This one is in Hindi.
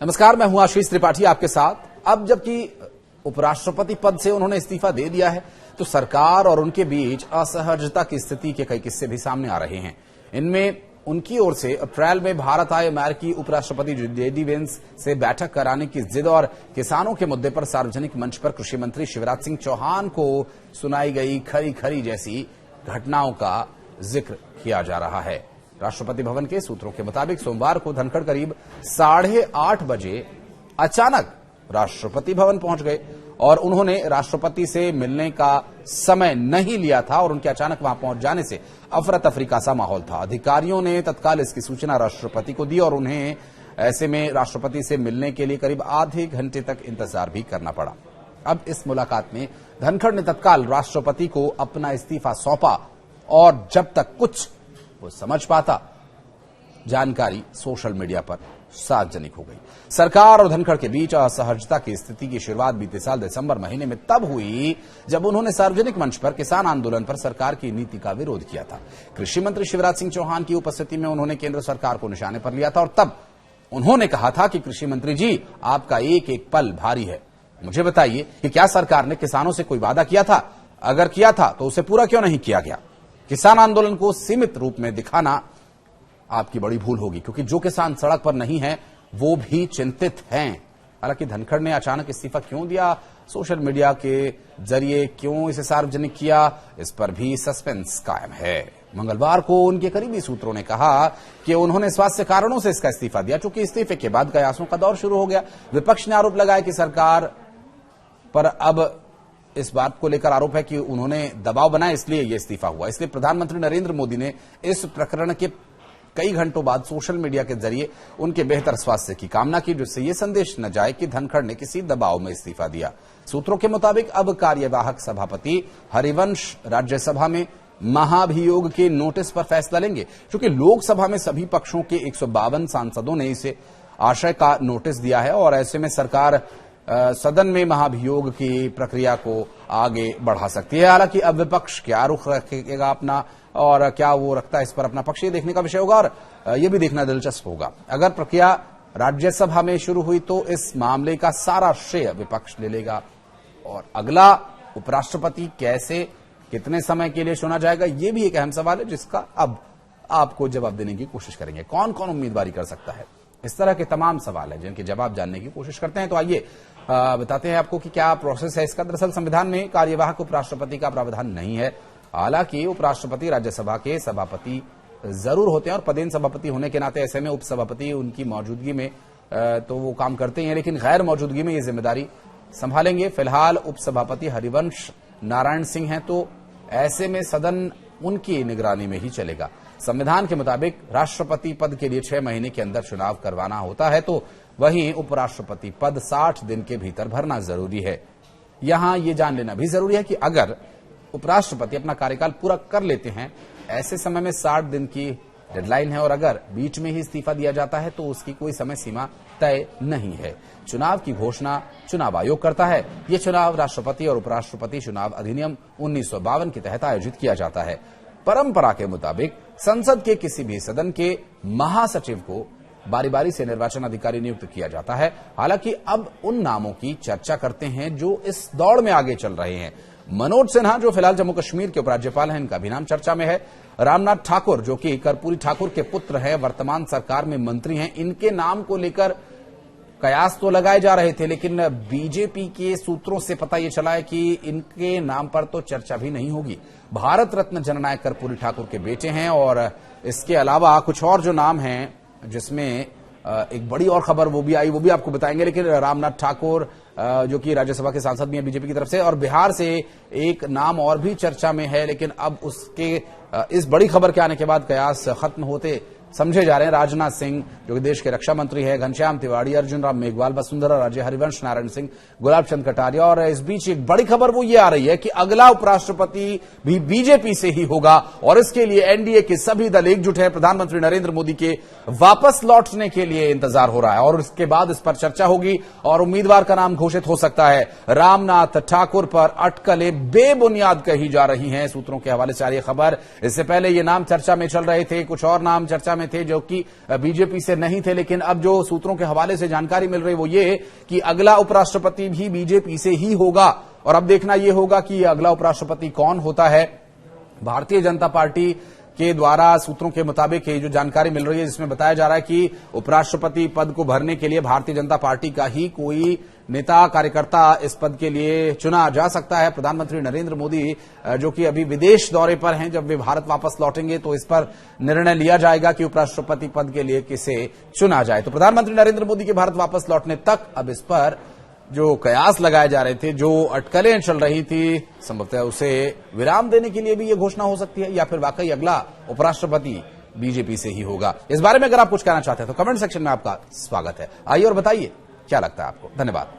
नमस्कार, मैं हूं आशीष त्रिपाठी आपके साथ। अब जबकि उपराष्ट्रपति पद से उन्होंने इस्तीफा दे दिया है, तो सरकार और उनके बीच असहजता की स्थिति के कई किस्से भी सामने आ रहे हैं। इनमें उनकी ओर से अप्रैल में भारत आए अमेरिकी उपराष्ट्रपति जेडी वेंस से बैठक कराने की जिद और किसानों के मुद्दे पर सार्वजनिक मंच पर कृषि मंत्री शिवराज सिंह चौहान को सुनाई गई खरी खरी जैसी घटनाओं का जिक्र किया जा रहा है। राष्ट्रपति भवन के सूत्रों के मुताबिक सोमवार को धनखड़ करीब 8:30 बजे अचानक राष्ट्रपति भवन पहुंच गए और उन्होंने राष्ट्रपति से मिलने का समय नहीं लिया था और उनके अचानक वहां पहुंच जाने से अफरा तफरी का सा माहौल था। अधिकारियों ने तत्काल इसकी सूचना राष्ट्रपति को दी और उन्हें ऐसे में राष्ट्रपति से मिलने के लिए करीब आधे घंटे तक इंतजार भी करना पड़ा। अब इस मुलाकात में धनखड़ ने तत्काल राष्ट्रपति को अपना इस्तीफा सौंपा और जब तक कुछ वो समझ पाता, जानकारी सोशल मीडिया पर सार्वजनिक हो गई। सरकार और धनखड़ के बीच असहजता की स्थिति की शुरुआत बीते साल दिसंबर महीने में तब हुई जब उन्होंने सार्वजनिक मंच पर किसान आंदोलन पर सरकार की नीति का विरोध किया था। कृषि मंत्री शिवराज सिंह चौहान की उपस्थिति में उन्होंने केंद्र सरकार को निशाने पर लिया था और तब उन्होंने कहा था कि कृषि मंत्री जी, आपका एक एक पल भारी है। मुझे बताइए कि क्या सरकार ने किसानों से कोई वादा किया था? अगर किया था तो उसे पूरा क्यों नहीं किया गया? किसान आंदोलन को सीमित रूप में दिखाना आपकी बड़ी भूल होगी, क्योंकि जो किसान सड़क पर नहीं है वो भी चिंतित हैं। हालांकि धनखड़ ने अचानक इस्तीफा क्यों दिया, सोशल मीडिया के जरिए क्यों इसे सार्वजनिक किया, इस पर भी सस्पेंस कायम है। मंगलवार को उनके करीबी सूत्रों ने कहा कि उन्होंने स्वास्थ्य कारणों से इसका इस्तीफा दिया। चूंकि इस्तीफे के बाद कयासों का दौर शुरू हो गया। विपक्ष ने आरोप लगाया कि सरकार पर अब इस बात को लेकर आरोप है कि उन्होंने दबाव बनाया, इसलिए यह इस्तीफा हुआ। इसलिए प्रधानमंत्री नरेंद्र मोदी ने इस प्रकरण के कई घंटों बाद सोशल मीडिया के जरिए उनके बेहतर स्वास्थ्य की कामना की, जिससे यह संदेश न जाए कि धनखड़ ने किसी दबाव में इस्तीफा दिया। सूत्रों के मुताबिक अब कार्यवाहक सभापति हरिवंश राज्यसभा में महाभियोग के नोटिस पर फैसला लेंगे। क्योंकि लोकसभा में सभी पक्षों के 152 सांसदों ने इसे आशय का नोटिस दिया है और ऐसे में सरकार सदन में महाभियोग की प्रक्रिया को आगे बढ़ा सकती है। हालांकि अब विपक्ष क्या रुख रखेगा अपना और क्या वो रखता है, इस पर अपना पक्ष देखने का विषय होगा और यह भी देखना दिलचस्प होगा। अगर प्रक्रिया राज्यसभा में शुरू हुई तो इस मामले का सारा श्रेय विपक्ष ले लेगा और अगला उपराष्ट्रपति कैसे, कितने समय के लिए चुना जाएगा, यह भी एक अहम सवाल है जिसका अब आपको जवाब देने की कोशिश करेंगे। कौन कौन उम्मीदवारी कर सकता है, इस तरह के तमाम सवाल हैं जिनके जवाब जानने की कोशिश करते हैं। तो आइए बताते हैं आपको कि क्या प्रोसेस है इसका। दरअसल संविधान में कार्यवाहक उपराष्ट्रपति का प्रावधान नहीं है। हालांकि उपराष्ट्रपति राज्यसभा के सभापति जरूर होते हैं और पदेन सभापति होने के नाते ऐसे में उपसभापति उनकी मौजूदगी में तो वो काम करते हैं, लेकिन गैर मौजूदगी में ये जिम्मेदारी संभालेंगे। फिलहाल उपसभापति हरिवंश नारायण सिंह हैं, तो ऐसे में सदन उनकी निगरानी में ही चलेगा। संविधान के मुताबिक राष्ट्रपति पद के लिए 6 महीने के अंदर चुनाव करवाना होता है, तो वहीं उपराष्ट्रपति पद 60 दिन के भीतर भरना जरूरी है। यहां यह जान लेना भी जरूरी है कि अगर उपराष्ट्रपति अपना कार्यकाल पूरा कर लेते हैं, ऐसे समय में 60 दिन की डेडलाइन है और अगर बीच में ही इस्तीफा दिया जाता है तो उसकी कोई समय सीमा तय नहीं है। चुनाव की घोषणा चुनाव आयोग करता है। यह चुनाव राष्ट्रपति और उपराष्ट्रपति चुनाव अधिनियम 1952 के तहत आयोजित किया जाता है। परंपरा के मुताबिक संसद के किसी भी सदन के महासचिव को बारी बारी से निर्वाचन अधिकारी नियुक्त किया जाता है। हालांकि अब उन नामों की चर्चा करते हैं जो इस दौड़ में आगे चल रहे हैं। मनोज सिन्हा जो फिलहाल जम्मू कश्मीर के उपराज्यपाल हैं, इनका भी नाम चर्चा में है। रामनाथ ठाकुर जो कि कर्पूरी ठाकुर के पुत्र हैं, वर्तमान सरकार में मंत्री हैं, इनके नाम को लेकर कयास तो लगाए जा रहे थे, लेकिन बीजेपी के सूत्रों से पता यह चला है कि इनके नाम पर तो चर्चा भी नहीं होगी। भारत रत्न जननायक कर्पूरी ठाकुर के बेटे हैं और इसके अलावा कुछ और जो नाम हैं, जिसमें एक बड़ी और खबर वो भी आई, वो भी आपको बताएंगे। लेकिन रामनाथ ठाकुर जो कि राज्यसभा के सांसद भी हैं बीजेपी की तरफ से, और बिहार से एक नाम और भी चर्चा में है, लेकिन अब उसके इस बड़ी खबर के आने के बाद कयास खत्म होते समझे जा रहे हैं। राजनाथ सिंह जो कि देश के रक्षा मंत्री है, घनश्याम तिवारी, अर्जुन राम मेघवाल, वसुंधरा राजे, हरिवंश नारायण सिंह, गुलाब चंद कटारिया, और इस बीच एक बड़ी खबर वो ये आ रही है कि अगला उपराष्ट्रपति भी बीजेपी से ही होगा और इसके लिए एनडीए के सभी दल एकजुट है। प्रधानमंत्री नरेंद्र मोदी के वापस लौटने के लिए इंतजार हो रहा है और उसके बाद इस पर चर्चा होगी और उम्मीदवार का नाम घोषित हो सकता है। रामनाथ ठाकुर पर अटकलें बेबुनियाद कही जा रही हैं, सूत्रों के हवाले से आ रही खबर। इससे पहले ये नाम चर्चा में चल रहे थे, कुछ और नाम चर्चा में थे जो कि बीजेपी से नहीं थे, लेकिन अब जो सूत्रों के हवाले से जानकारी मिल रही है वो ये कि अगला उपराष्ट्रपति भी बीजेपी से ही होगा। और अब देखना यह होगा कि अगला उपराष्ट्रपति कौन होता है। भारतीय जनता पार्टी के द्वारा सूत्रों के मुताबिक ये जो जानकारी मिल रही है जिसमें बताया जा रहा है कि उपराष्ट्रपति पद को भरने के लिए भारतीय जनता पार्टी का ही कोई नेता कार्यकर्ता इस पद के लिए चुना जा सकता है। प्रधानमंत्री नरेंद्र मोदी जो कि अभी विदेश दौरे पर हैं, जब वे भारत वापस लौटेंगे तो इस पर निर्णय लिया जाएगा कि उपराष्ट्रपति पद के लिए किसे चुना जाए। तो प्रधानमंत्री नरेंद्र मोदी के भारत वापस लौटने तक अब इस पर जो कयास लगाए जा रहे थे, जो अटकलें चल रही थी, संभवतः उसे विराम देने के लिए भी यह घोषणा हो सकती है या फिर वाकई अगला उपराष्ट्रपति बीजेपी से ही होगा। इस बारे में अगर आप कुछ कहना चाहते हैं तो कमेंट सेक्शन में आपका स्वागत है। आइए और बताइए क्या लगता है आपको। धन्यवाद।